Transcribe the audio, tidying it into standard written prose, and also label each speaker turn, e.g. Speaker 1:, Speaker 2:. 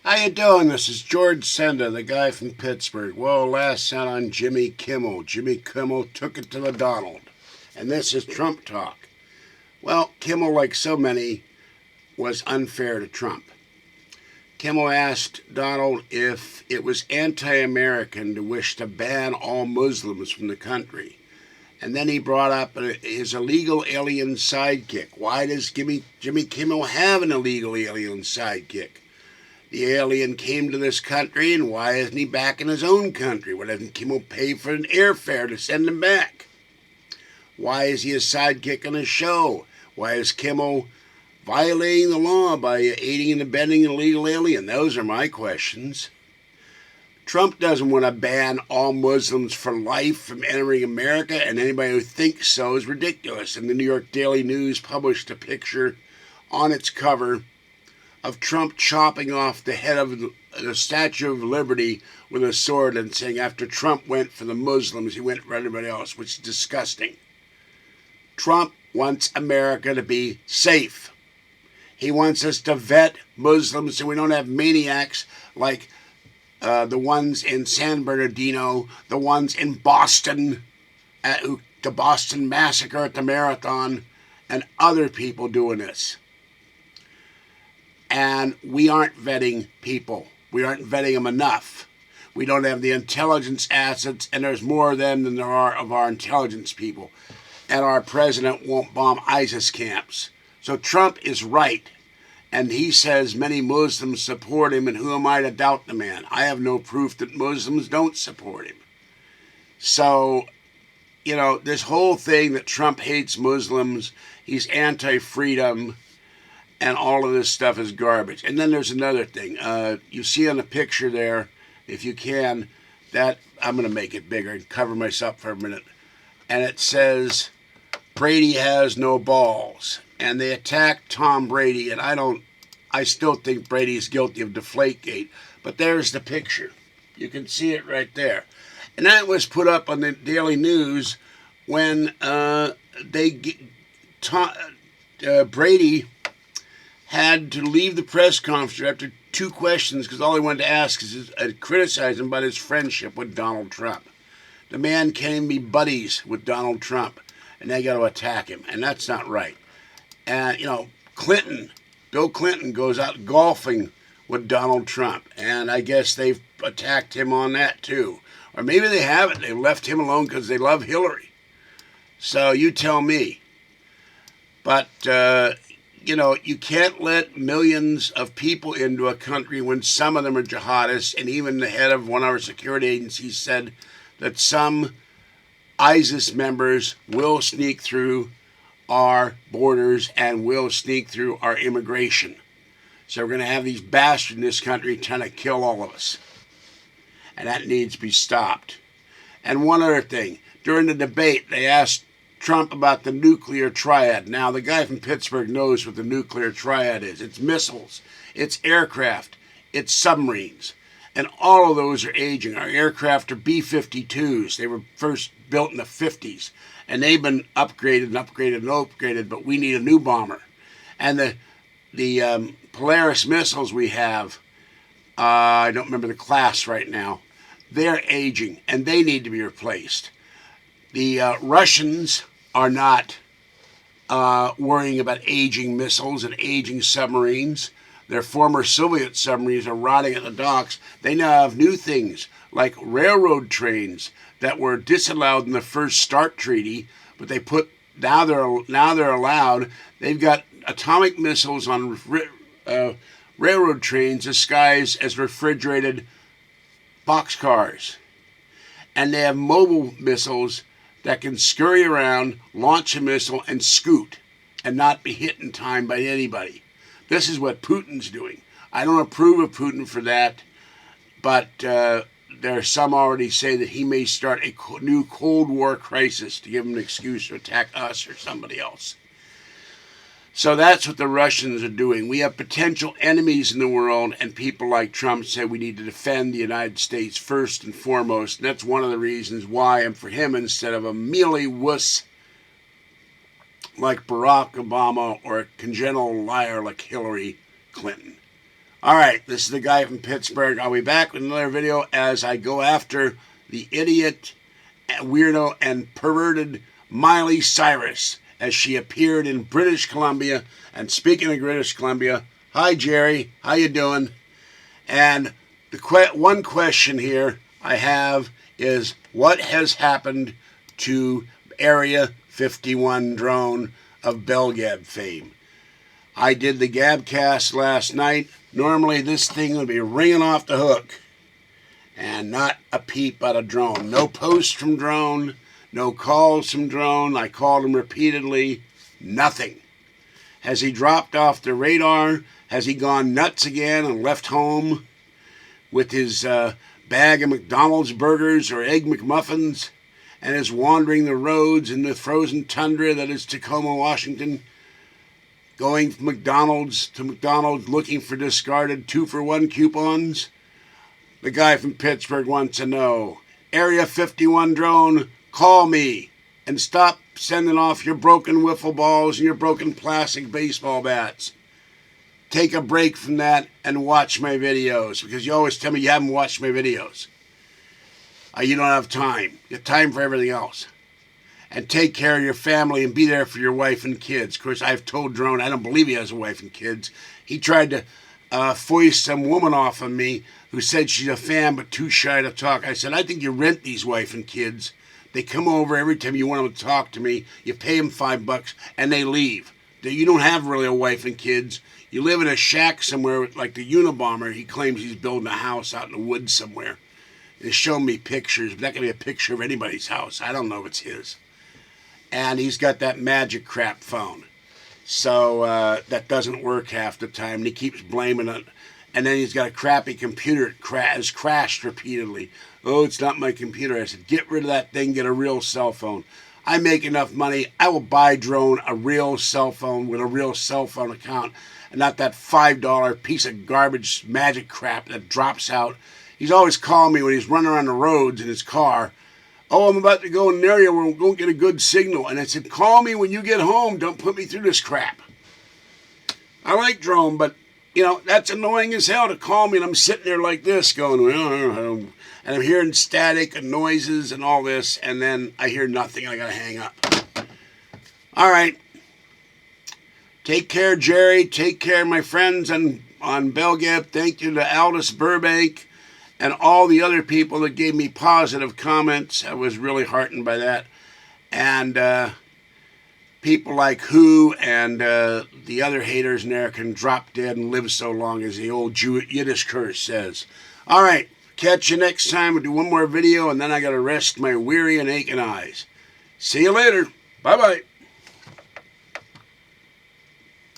Speaker 1: How you doing? This is George Senda, the guy from Pittsburgh. Well, last night on Jimmy Kimmel. Jimmy Kimmel took it to the Donald. And this is Trump talk. Well, Kimmel, like so many, was unfair to Trump. Kimmel asked Donald if it was anti-American to wish to ban all Muslims from the country. And then he brought up his illegal alien sidekick. Why does Jimmy Kimmel have an illegal alien sidekick? The alien came to this country, and why isn't he back in his own country? Why doesn't Kimmel pay for an airfare to send him back? Why is he a sidekick on his show? Why is Kimmel violating the law by aiding and abetting an illegal alien? Those are my questions. Trump doesn't want to ban all Muslims for life from entering America, and anybody who thinks so is ridiculous. And the New York Daily News published a picture on its cover of Trump chopping off the head of the Statue of Liberty with a sword and saying after Trump went for the Muslims, he went for everybody else, which is disgusting. Trump wants America to be safe. He wants us to vet Muslims so we don't have maniacs like the ones in San Bernardino, the ones in Boston, the Boston massacre at the Marathon, and other people doing this. And we aren't vetting people. We aren't vetting them enough. We don't have the intelligence assets, and there's more of them than there are of our intelligence people. And our president won't bomb ISIS camps. So Trump is right. And he says many Muslims support him, and who am I to doubt the man? I have no proof that Muslims don't support him. So, this whole thing that Trump hates Muslims, he's anti-freedom, and all of this stuff is garbage. And then there's another thing. You see on the picture there, if you can, that I'm going to make it bigger and cover myself for a minute. And it says, Brady has no balls. And they attacked Tom Brady, and I still think Brady's guilty of Deflategate. But there's the picture. You can see it right there. And that was put up on the Daily News when Brady had to leave the press conference after two questions because all he wanted to ask is criticize him about his friendship with Donald Trump. The man can't even be buddies with Donald Trump, and they got to attack him, and that's not right. And, Bill Clinton goes out golfing with Donald Trump, and I guess they've attacked him on that too. Or maybe they haven't. They left him alone because they love Hillary. So you tell me. But, you can't let millions of people into a country when some of them are jihadists, and even the head of one of our security agencies said that some ISIS members will sneak through our borders and will sneak through our immigration. So we're going to have these bastards in this country trying to kill all of us. And that needs to be stopped. And one other thing. During the debate, they asked Trump about the nuclear triad. Now, the guy from Pittsburgh knows what the nuclear triad is. It's missiles, it's aircraft, it's submarines. And all of those are aging. Our aircraft are B-52s. They were first built in the 50s. And they've been upgraded and upgraded and upgraded, but we need a new bomber. And the Polaris missiles we have, I don't remember the class right now, they're aging, and they need to be replaced. The Russians are not worrying about aging missiles and aging submarines. Their former Soviet submarines are rotting at the docks. They now have new things like railroad trains that were disallowed in the first START treaty, but now they're allowed. They've got atomic missiles on railroad trains disguised as refrigerated boxcars, and they have mobile missiles that can scurry around, launch a missile, and scoot, and not be hit in time by anybody. This is what Putin's doing. I don't approve of Putin for that, but there are some already say that he may start a new Cold War crisis to give him an excuse to attack us or somebody else. So that's what the Russians are doing. We have potential enemies in the world, and people like Trump say we need to defend the United States first and foremost. And that's one of the reasons why I'm for him instead of a mealy wuss like Barack Obama or a congenital liar like Hillary Clinton. All right, this is the guy from Pittsburgh. I'll be back with another video as I go after the idiot, weirdo, and perverted Miley Cyrus as she appeared in British Columbia. And speaking of British Columbia, hi Jerry, how you doing? And the one question here I have is, what has happened to Area 51 drone of Belgab fame? I did the Gabcast last night. Normally this thing would be ringing off the hook and not a peep out of drone. No posts from drone, no calls from drone. I called him repeatedly. Nothing. Has he dropped off the radar? Has he gone nuts again and left home with his bag of McDonald's burgers or Egg McMuffins and is wandering the roads in the frozen tundra that is Tacoma, Washington, going from McDonald's to McDonald's looking for discarded 2-for-1 coupons? The guy from Pittsburgh wants to know. Area 51 drone, call me and stop sending off your broken wiffle balls and your broken plastic baseball bats. Take a break from that and watch my videos, because you always tell me you haven't watched my videos. You don't have time. You have time for everything else. And take care of your family and be there for your wife and kids. Of course, I've told Drone I don't believe he has a wife and kids. He tried to foist some woman off of me who said she's a fan but too shy to talk. I said, I think you rent these wife and kids. They come over every time you want them to talk to me. You pay them $5 and they leave. You don't have really a wife and kids. You live in a shack somewhere like the Unabomber. He claims he's building a house out in the woods somewhere. He's showing me pictures, but that could be a picture of anybody's house. I don't know if it's his. And he's got that magic crap phone. So that doesn't work half the time. And he keeps blaming it. And then he's got a crappy computer. It has crashed repeatedly. Oh, it's not my computer. I said, get rid of that thing. Get a real cell phone. I make enough money. I will buy Drone a real cell phone with a real cell phone account. And not that $5 piece of garbage magic crap that drops out. He's always calling me when he's running around the roads in his car. Oh, I'm about to go in an area where we won't get a good signal. And I said, call me when you get home. Don't put me through this crap. I like Drone, but, you know, that's annoying as hell to call me and I'm sitting there like this going, and I'm hearing static and noises and all this, and then I hear nothing. I got to hang up. All right. Take care, Jerry. Take care, my friends on Belgab. Thank you to Aldous Burbank and all the other people that gave me positive comments. I was really heartened by that. And people like Who and the other haters in there can drop dead and live so long, as the old Yiddish curse says. All right. Catch you next time. We'll do one more video, and then I got to rest my weary and aching eyes. See you later. Bye-bye.